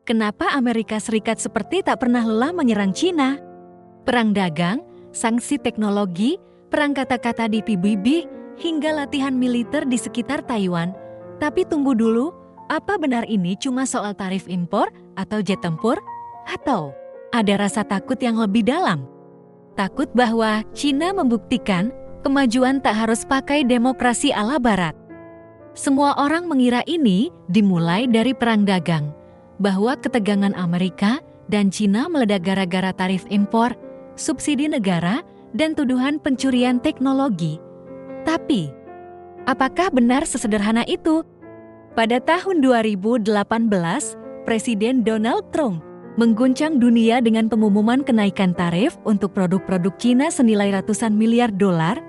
Kenapa Amerika Serikat seperti tak pernah lelah menyerang Cina? Perang dagang, sanksi teknologi, perang kata-kata di PBB, hingga latihan militer di sekitar Taiwan. Tapi tunggu dulu, apa benar ini cuma soal tarif impor atau jet tempur? Atau ada rasa takut yang lebih dalam? Takut bahwa Cina membuktikan kemajuan tak harus pakai demokrasi ala Barat. Semua orang mengira ini dimulai dari perang dagang, bahwa ketegangan Amerika dan Cina meledak gara-gara tarif impor, subsidi negara, dan tuduhan pencurian teknologi. Tapi, apakah benar sesederhana itu? Pada tahun 2018, Presiden Donald Trump mengguncang dunia dengan pengumuman kenaikan tarif untuk produk-produk Cina senilai ratusan miliar dolar.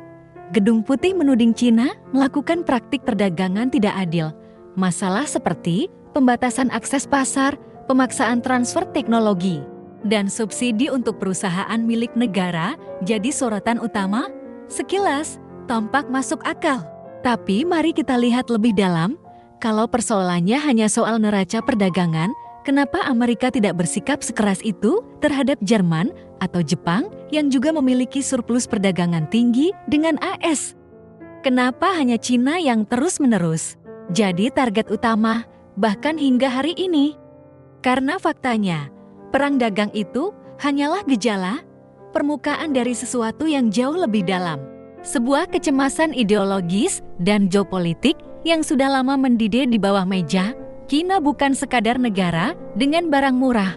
Gedung Putih menuding Cina melakukan praktik perdagangan tidak adil. Masalah seperti pembatasan akses pasar, pemaksaan transfer teknologi, dan subsidi untuk perusahaan milik negara jadi sorotan utama. Sekilas, tampak masuk akal. Tapi mari kita lihat lebih dalam, kalau persoalannya hanya soal neraca perdagangan, kenapa Amerika tidak bersikap sekeras itu terhadap Jerman atau Jepang yang juga memiliki surplus perdagangan tinggi dengan AS? Kenapa hanya Cina yang terus-menerus jadi target utama, bahkan hingga hari ini? Karena faktanya, perang dagang itu hanyalah gejala permukaan dari sesuatu yang jauh lebih dalam. Sebuah kecemasan ideologis dan geopolitik yang sudah lama mendidih di bawah meja. Cina bukan sekadar negara dengan barang murah.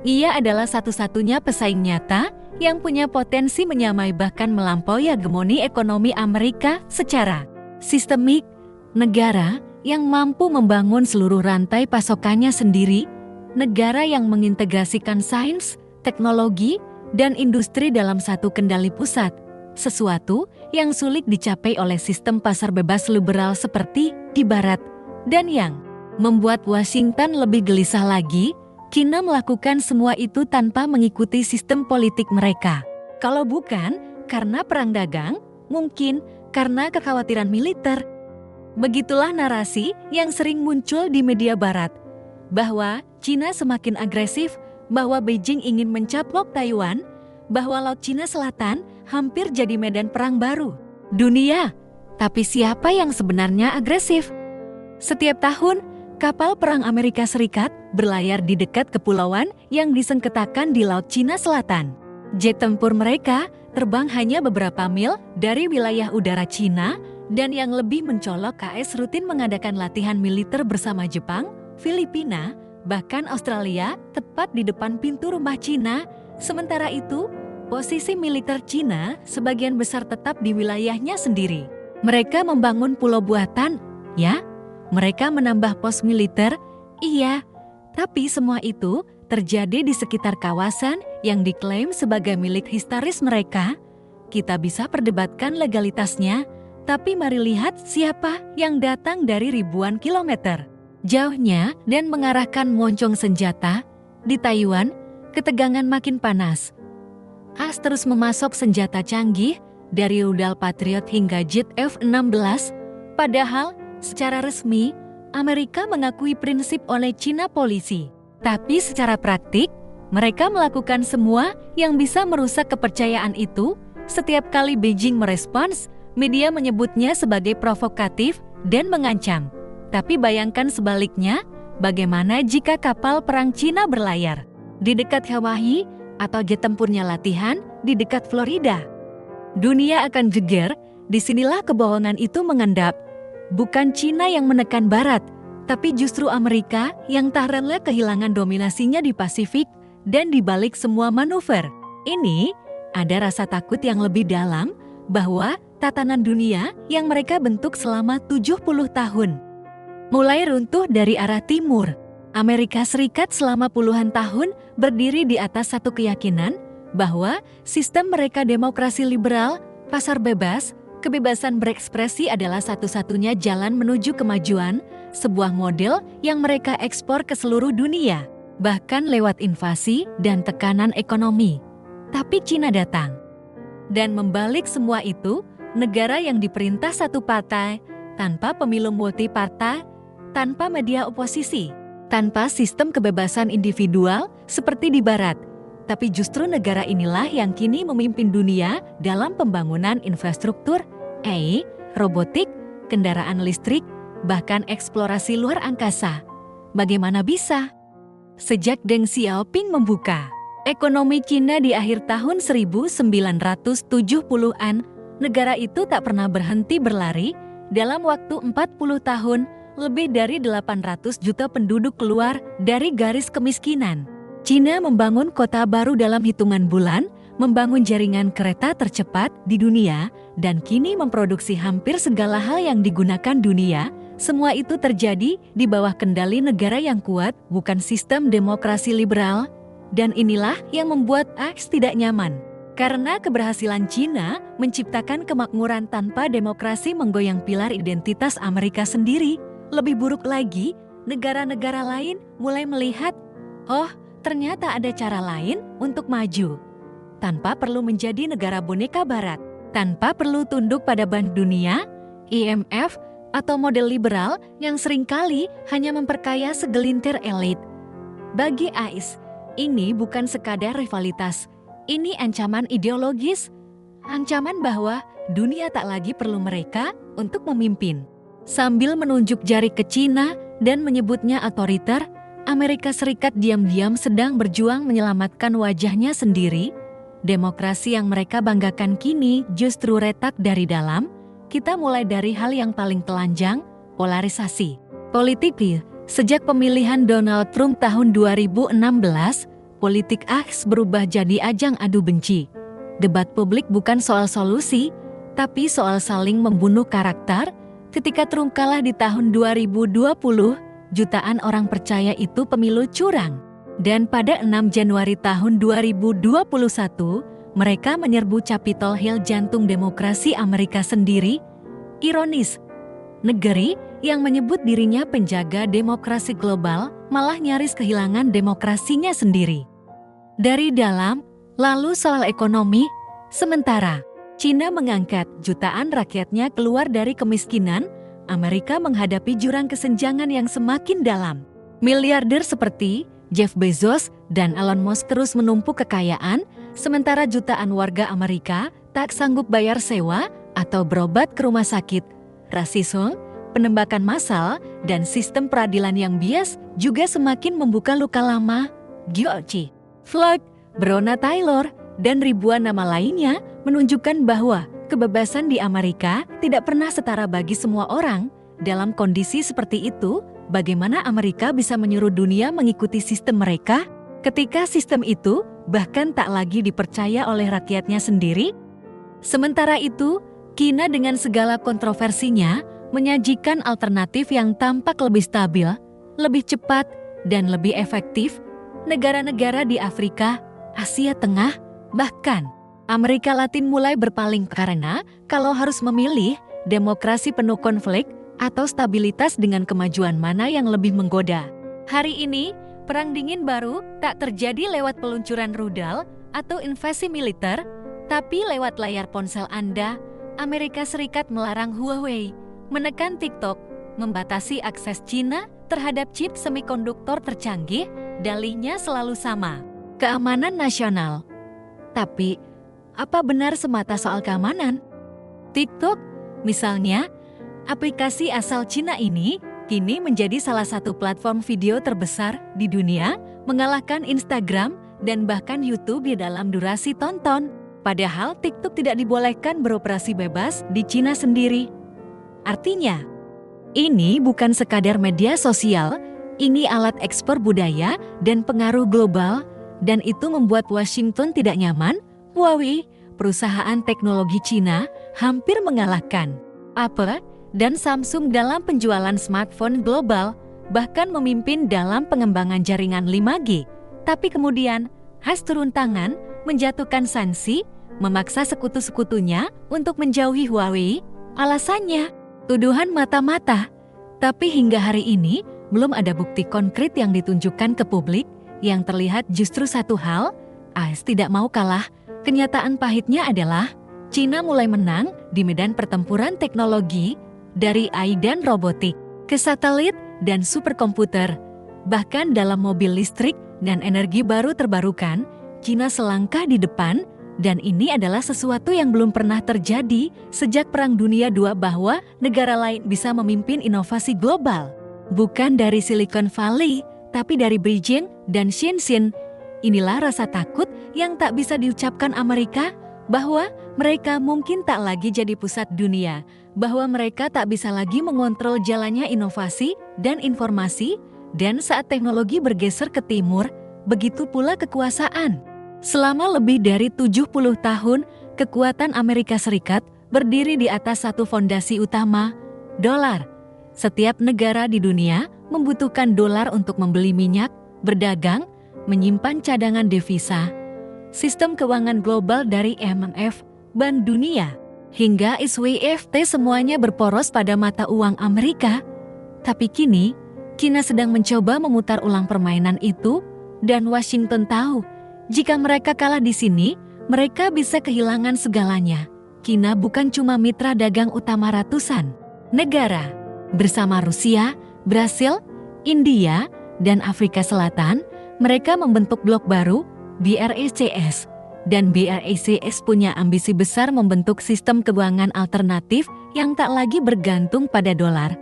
Ia adalah satu-satunya pesaing nyata yang punya potensi menyamai bahkan melampaui hegemoni ekonomi Amerika secara sistemik. Negara yang mampu membangun seluruh rantai pasokannya sendiri, negara yang mengintegrasikan sains, teknologi, dan industri dalam satu kendali pusat, sesuatu yang sulit dicapai oleh sistem pasar bebas liberal seperti di Barat, dan yang membuat Washington lebih gelisah lagi. Cina melakukan semua itu tanpa mengikuti sistem politik mereka. Kalau bukan karena perang dagang, mungkin karena kekhawatiran militer. Begitulah narasi yang sering muncul di media Barat, bahwa Cina semakin agresif, bahwa Beijing ingin mencaplok Taiwan, bahwa Laut Cina Selatan hampir jadi medan perang baru dunia. Tapi siapa yang sebenarnya agresif? Setiap tahun, kapal perang Amerika Serikat berlayar di dekat kepulauan yang disengketakan di Laut Cina Selatan. Jet tempur mereka terbang hanya beberapa mil dari wilayah udara Cina, dan yang lebih mencolok, KS rutin mengadakan latihan militer bersama Jepang, Filipina, bahkan Australia, tepat di depan pintu rumah Cina. Sementara itu, posisi militer Cina sebagian besar tetap di wilayahnya sendiri. Mereka membangun pulau buatan, ya. Mereka menambah pos militer, iya. Tapi semua itu terjadi di sekitar kawasan yang diklaim sebagai milik historis mereka. Kita bisa perdebatkan legalitasnya, tapi mari lihat siapa yang datang dari ribuan kilometer jauhnya dan mengarahkan moncong senjata. Di Taiwan, ketegangan makin panas. AS terus memasok senjata canggih, dari rudal Patriot hingga jet F-16. Padahal, secara resmi, Amerika mengakui prinsip oleh Cina polisi. Tapi secara praktik, mereka melakukan semua yang bisa merusak kepercayaan itu. Setiap kali Beijing merespons, media menyebutnya sebagai provokatif dan mengancam. Tapi bayangkan sebaliknya, bagaimana jika kapal perang Cina berlayar di dekat Hawaii atau jet tempurnya latihan di dekat Florida? Dunia akan geger. Disinilah kebohongan itu mengendap. Bukan Cina yang menekan Barat, tapi justru Amerika yang tak rela kehilangan dominasinya di Pasifik. Dan di balik semua manuver ini, ada rasa takut yang lebih dalam bahwa tatanan dunia yang mereka bentuk selama 70 tahun mulai runtuh dari arah timur. Amerika Serikat selama puluhan tahun berdiri di atas satu keyakinan bahwa sistem mereka demokrasi liberal, pasar bebas, kebebasan berekspresi adalah satu-satunya jalan menuju kemajuan, sebuah model yang mereka ekspor ke seluruh dunia, bahkan lewat invasi dan tekanan ekonomi. Tapi Cina datang dan membalik semua itu. Negara yang diperintah satu partai, tanpa pemilu multi-partai, tanpa media oposisi, tanpa sistem kebebasan individual seperti di Barat. Tapi justru negara inilah yang kini memimpin dunia dalam pembangunan infrastruktur, AI, robotik, kendaraan listrik, bahkan eksplorasi luar angkasa. Bagaimana bisa? Sejak Deng Xiaoping membuka ekonomi Cina di akhir tahun 1970-an, negara itu tak pernah berhenti berlari. Dalam waktu 40 tahun, lebih dari 800 juta penduduk keluar dari garis kemiskinan. Cina membangun kota baru dalam hitungan bulan, membangun jaringan kereta tercepat di dunia, dan kini memproduksi hampir segala hal yang digunakan dunia. Semua itu terjadi di bawah kendali negara yang kuat, bukan sistem demokrasi liberal. Dan inilah yang membuat Aks tidak nyaman. Karena keberhasilan Cina menciptakan kemakmuran tanpa demokrasi menggoyang pilar identitas Amerika sendiri. Lebih buruk lagi, negara-negara lain mulai melihat, oh, ternyata ada cara lain untuk maju. Tanpa perlu menjadi negara boneka barat, tanpa perlu tunduk pada Bank Dunia, IMF, atau model liberal yang seringkali hanya memperkaya segelintir elit. Bagi AIS, ini bukan sekadar rivalitas, ini ancaman ideologis. Ancaman bahwa dunia tak lagi perlu mereka untuk memimpin. Sambil menunjuk jari ke Cina dan menyebutnya otoriter, Amerika Serikat diam-diam sedang berjuang menyelamatkan wajahnya sendiri. Demokrasi yang mereka banggakan kini justru retak dari dalam. Kita mulai dari hal yang paling telanjang, polarisasi politik. Sejak pemilihan Donald Trump tahun 2016, politik Aks berubah jadi ajang adu benci. Debat publik bukan soal solusi, tapi soal saling membunuh karakter. Ketika Trump kalah di tahun 2020, jutaan orang percaya itu pemilu curang. Dan pada 6 Januari tahun 2021, mereka menyerbu Capitol Hill, jantung demokrasi Amerika sendiri. Ironis, negeri yang menyebut dirinya penjaga demokrasi global malah nyaris kehilangan demokrasinya sendiri. Dari dalam, lalu soal ekonomi, sementara Cina mengangkat jutaan rakyatnya keluar dari kemiskinan, Amerika menghadapi jurang kesenjangan yang semakin dalam. Miliarder seperti Jeff Bezos dan Elon Musk terus menumpuk kekayaan, sementara jutaan warga Amerika tak sanggup bayar sewa atau berobat ke rumah sakit. Rasisme, penembakan massal, dan sistem peradilan yang bias juga semakin membuka luka lama. George Floyd, Breonna Taylor, dan ribuan nama lainnya menunjukkan bahwa kebebasan di Amerika tidak pernah setara bagi semua orang. Dalam kondisi seperti itu, bagaimana Amerika bisa menyuruh dunia mengikuti sistem mereka ketika sistem itu bahkan tak lagi dipercaya oleh rakyatnya sendiri? Sementara itu, China dengan segala kontroversinya menyajikan alternatif yang tampak lebih stabil, lebih cepat, dan lebih efektif. Negara-negara di Afrika, Asia Tengah, bahkan Amerika Latin mulai berpaling karena kalau harus memilih demokrasi penuh konflik atau stabilitas dengan kemajuan mana yang lebih menggoda. Hari ini, perang dingin baru tak terjadi lewat peluncuran rudal atau invasi militer, tapi lewat layar ponsel Anda. Amerika Serikat melarang Huawei, menekan TikTok, membatasi akses Cina terhadap chip semikonduktor tercanggih, dalihnya selalu sama, keamanan nasional. Tapi, apa benar semata soal keamanan? TikTok, misalnya, aplikasi asal Cina ini kini menjadi salah satu platform video terbesar di dunia, mengalahkan Instagram dan bahkan YouTube di dalam durasi tonton. Padahal TikTok tidak dibolehkan beroperasi bebas di Cina sendiri. Artinya, ini bukan sekadar media sosial, ini alat ekspor budaya dan pengaruh global, dan itu membuat Washington tidak nyaman. Huawei, perusahaan teknologi Cina, hampir mengalahkan Apple dan Samsung dalam penjualan smartphone global, bahkan memimpin dalam pengembangan jaringan 5G. Tapi kemudian, harus turun tangan, menjatuhkan sanksi, memaksa sekutu-sekutunya untuk menjauhi Huawei. Alasannya, tuduhan mata-mata. Tapi hingga hari ini, belum ada bukti konkret yang ditunjukkan ke publik. Yang terlihat justru satu hal, AS tidak mau kalah. Kenyataan pahitnya adalah, Cina mulai menang di medan pertempuran teknologi, dari AI dan robotik, ke satelit dan superkomputer. Bahkan dalam mobil listrik dan energi baru terbarukan, Cina selangkah di depan, dan ini adalah sesuatu yang belum pernah terjadi sejak Perang Dunia II bahwa negara lain bisa memimpin inovasi global. Bukan dari Silicon Valley, tapi dari Beijing dan Shenzhen. Inilah rasa takut yang tak bisa diucapkan Amerika, bahwa mereka mungkin tak lagi jadi pusat dunia, bahwa mereka tak bisa lagi mengontrol jalannya inovasi dan informasi, dan saat teknologi bergeser ke timur, begitu pula kekuasaan. Selama lebih dari 70 tahun, kekuatan Amerika Serikat berdiri di atas satu fondasi utama, dolar. Setiap negara di dunia membutuhkan dolar untuk membeli minyak, berdagang, menyimpan cadangan devisa. Sistem keuangan global dari IMF, Bank Dunia, hingga SWIFT semuanya berporos pada mata uang Amerika. Tapi kini, Cina sedang mencoba memutar ulang permainan itu, dan Washington tahu, jika mereka kalah di sini, mereka bisa kehilangan segalanya. Cina bukan cuma mitra dagang utama ratusan negara. Bersama Rusia, Brasil, India, dan Afrika Selatan, mereka membentuk blok baru, BRICS. Dan BRICS punya ambisi besar membentuk sistem keuangan alternatif yang tak lagi bergantung pada dolar.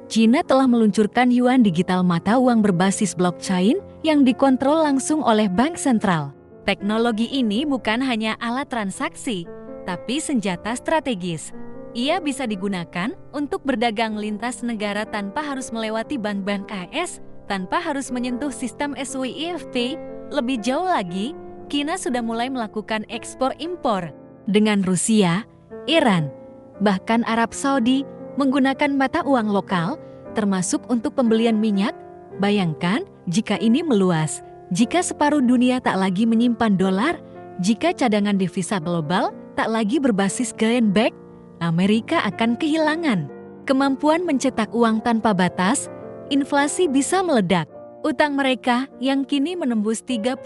Cina telah meluncurkan yuan digital mata uang berbasis blockchain yang dikontrol langsung oleh bank sentral. Teknologi ini bukan hanya alat transaksi, tapi senjata strategis. Ia bisa digunakan untuk berdagang lintas negara tanpa harus melewati bank-bank AS, tanpa harus menyentuh sistem SWIFT. Lebih jauh lagi, Cina sudah mulai melakukan ekspor-impor dengan Rusia, Iran, bahkan Arab Saudi menggunakan mata uang lokal, termasuk untuk pembelian minyak. Bayangkan jika ini meluas, jika separuh dunia tak lagi menyimpan dolar, jika cadangan devisa global tak lagi berbasis greenback, Amerika akan kehilangan kemampuan mencetak uang tanpa batas, inflasi bisa meledak. Utang mereka yang kini menembus 34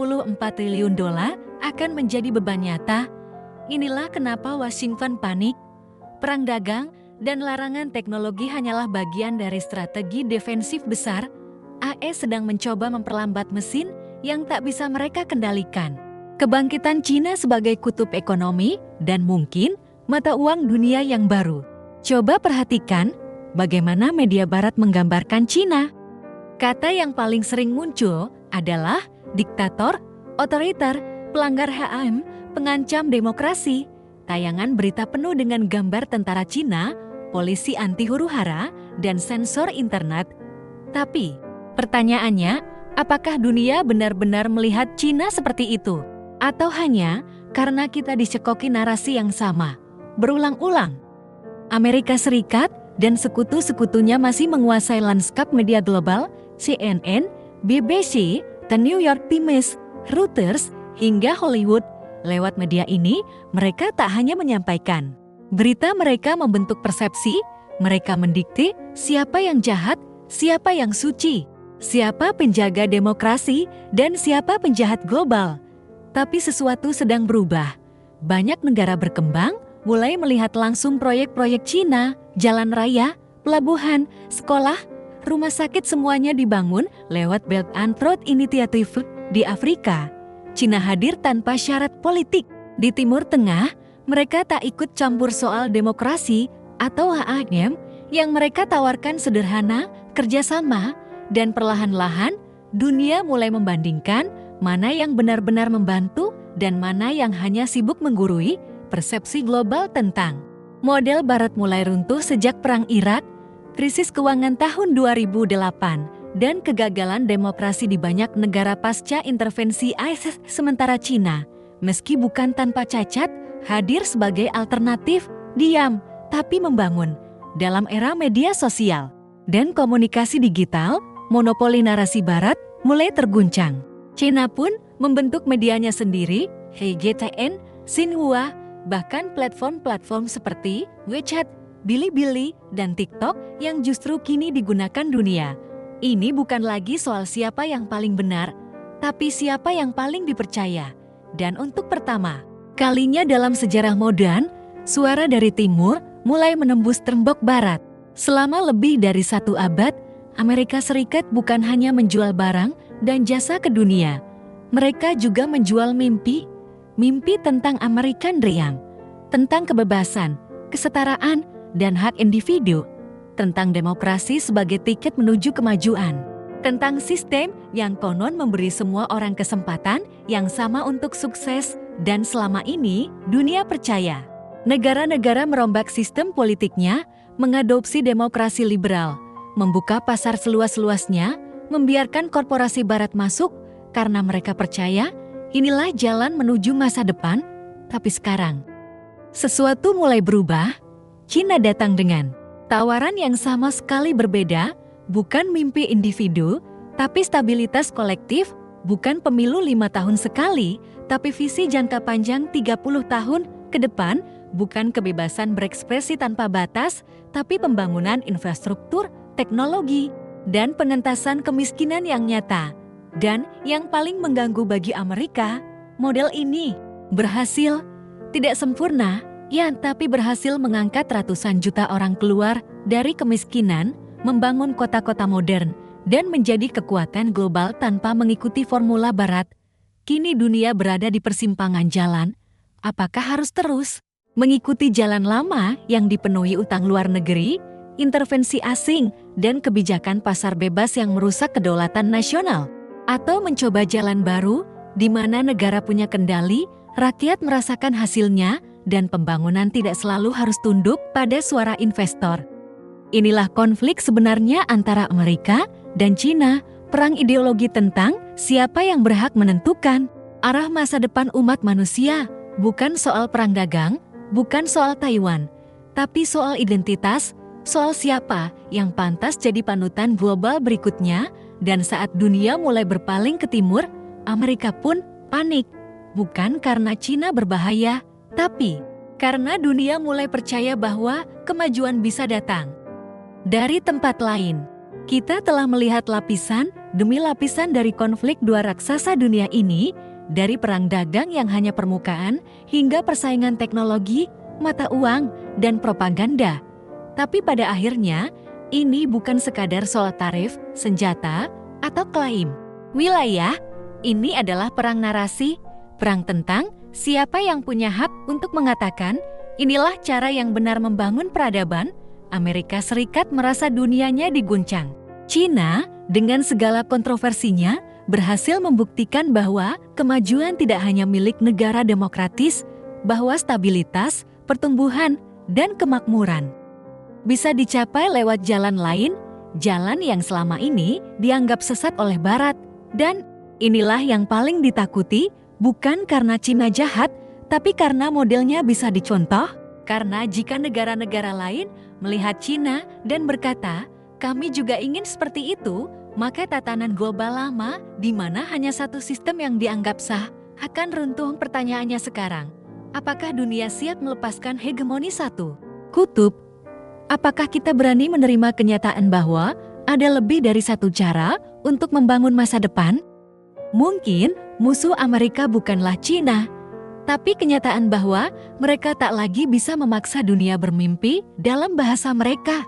triliun dolar akan menjadi beban nyata. Inilah kenapa Washington panik. Perang dagang dan larangan teknologi hanyalah bagian dari strategi defensif besar. AS sedang mencoba memperlambat mesin yang tak bisa mereka kendalikan. Kebangkitan Cina sebagai kutub ekonomi dan mungkin mata uang dunia yang baru. Coba perhatikan bagaimana media barat menggambarkan Cina. Kata yang paling sering muncul adalah diktator, otoriter, pelanggar HAM, pengancam demokrasi. Tayangan berita penuh dengan gambar tentara Cina, polisi anti huru-hara, dan sensor internet. Tapi, pertanyaannya, apakah dunia benar-benar melihat Cina seperti itu? Atau hanya karena kita dicekoki narasi yang sama, berulang-ulang? Amerika Serikat dan sekutu-sekutunya masih menguasai lanskap media global, CNN, BBC, The New York Times, Reuters, hingga Hollywood. Lewat media ini, mereka tak hanya menyampaikan berita, mereka membentuk persepsi, mereka mendikte siapa yang jahat, siapa yang suci, siapa penjaga demokrasi, dan siapa penjahat global. Tapi sesuatu sedang berubah. Banyak negara berkembang mulai melihat langsung proyek-proyek Cina, jalan raya, pelabuhan, sekolah, rumah sakit semuanya dibangun lewat Belt and Road Initiative di Afrika. Cina hadir tanpa syarat politik. Di Timur Tengah, mereka tak ikut campur soal demokrasi atau HAM yang mereka tawarkan sederhana, kerjasama, dan perlahan-lahan dunia mulai membandingkan mana yang benar-benar membantu dan mana yang hanya sibuk menggurui persepsi global tentang model Barat mulai runtuh sejak Perang Irak, krisis keuangan tahun 2008, dan kegagalan demokrasi di banyak negara pasca intervensi ISIS. Sementara Cina, meski bukan tanpa cacat, hadir sebagai alternatif, diam, tapi membangun. Dalam era media sosial dan komunikasi digital, monopoli narasi Barat mulai terguncang. Cina pun membentuk medianya sendiri, HGTN, Xinhua, bahkan platform-platform seperti WeChat, Bilibili, dan TikTok yang justru kini digunakan dunia. Ini bukan lagi soal siapa yang paling benar, tapi siapa yang paling dipercaya. Dan untuk pertama kalinya dalam sejarah modern, suara dari timur mulai menembus tembok barat. Selama lebih dari 1 abad, Amerika Serikat bukan hanya menjual barang dan jasa ke dunia. Mereka juga menjual mimpi, mimpi tentang American Dream, tentang kebebasan, kesetaraan, dan hak individu, tentang demokrasi sebagai tiket menuju kemajuan, tentang sistem yang konon memberi semua orang kesempatan yang sama untuk sukses, dan selama ini dunia percaya. Negara-negara merombak sistem politiknya, mengadopsi demokrasi liberal, membuka pasar seluas-luasnya, membiarkan korporasi barat masuk karena mereka percaya inilah jalan menuju masa depan. Tapi sekarang, sesuatu mulai berubah. Cina datang dengan tawaran yang sama sekali berbeda, bukan mimpi individu, tapi stabilitas kolektif, bukan pemilu 5 tahun sekali, tapi visi jangka panjang 30 tahun ke depan, bukan kebebasan berekspresi tanpa batas, tapi pembangunan infrastruktur, teknologi, dan pengentasan kemiskinan yang nyata. Dan yang paling mengganggu bagi Amerika, model ini berhasil, tidak sempurna, ya, tapi berhasil mengangkat ratusan juta orang keluar dari kemiskinan, membangun kota-kota modern, dan menjadi kekuatan global tanpa mengikuti formula barat. Kini dunia berada di persimpangan jalan. Apakah harus terus mengikuti jalan lama yang dipenuhi utang luar negeri, intervensi asing, dan kebijakan pasar bebas yang merusak kedaulatan nasional? Atau mencoba jalan baru, di mana negara punya kendali, rakyat merasakan hasilnya, dan pembangunan tidak selalu harus tunduk pada suara investor? Inilah konflik sebenarnya antara Amerika dan Cina, perang ideologi tentang siapa yang berhak menentukan arah masa depan umat manusia, bukan soal perang dagang, bukan soal Taiwan, tapi soal identitas, soal siapa yang pantas jadi panutan global berikutnya. Dan saat dunia mulai berpaling ke timur, Amerika pun panik. Bukan karena Cina berbahaya, tapi karena dunia mulai percaya bahwa kemajuan bisa datang dari tempat lain. Kita telah melihat lapisan demi lapisan dari konflik dua raksasa dunia ini, dari perang dagang yang hanya permukaan, hingga persaingan teknologi, mata uang, dan propaganda. Tapi pada akhirnya, ini bukan sekadar soal tarif, senjata, atau klaim wilayah. Ini adalah perang narasi, perang tentang siapa yang punya hak untuk mengatakan, inilah cara yang benar membangun peradaban. Amerika Serikat merasa dunianya diguncang. Cina, dengan segala kontroversinya, berhasil membuktikan bahwa kemajuan tidak hanya milik negara demokratis, bahwa stabilitas, pertumbuhan, dan kemakmuran bisa dicapai lewat jalan lain, jalan yang selama ini dianggap sesat oleh Barat. Dan inilah yang paling ditakuti, bukan karena Cina jahat, tapi karena modelnya bisa dicontoh. Karena jika negara-negara lain melihat Cina dan berkata, kami juga ingin seperti itu, maka tatanan global lama, di mana hanya satu sistem yang dianggap sah, akan runtuh. Pertanyaannya sekarang, apakah dunia siap melepaskan hegemoni satu kutub? Apakah kita berani menerima kenyataan bahwa ada lebih dari satu cara untuk membangun masa depan? Mungkin musuh Amerika bukanlah Cina, tapi kenyataan bahwa mereka tak lagi bisa memaksa dunia bermimpi dalam bahasa mereka.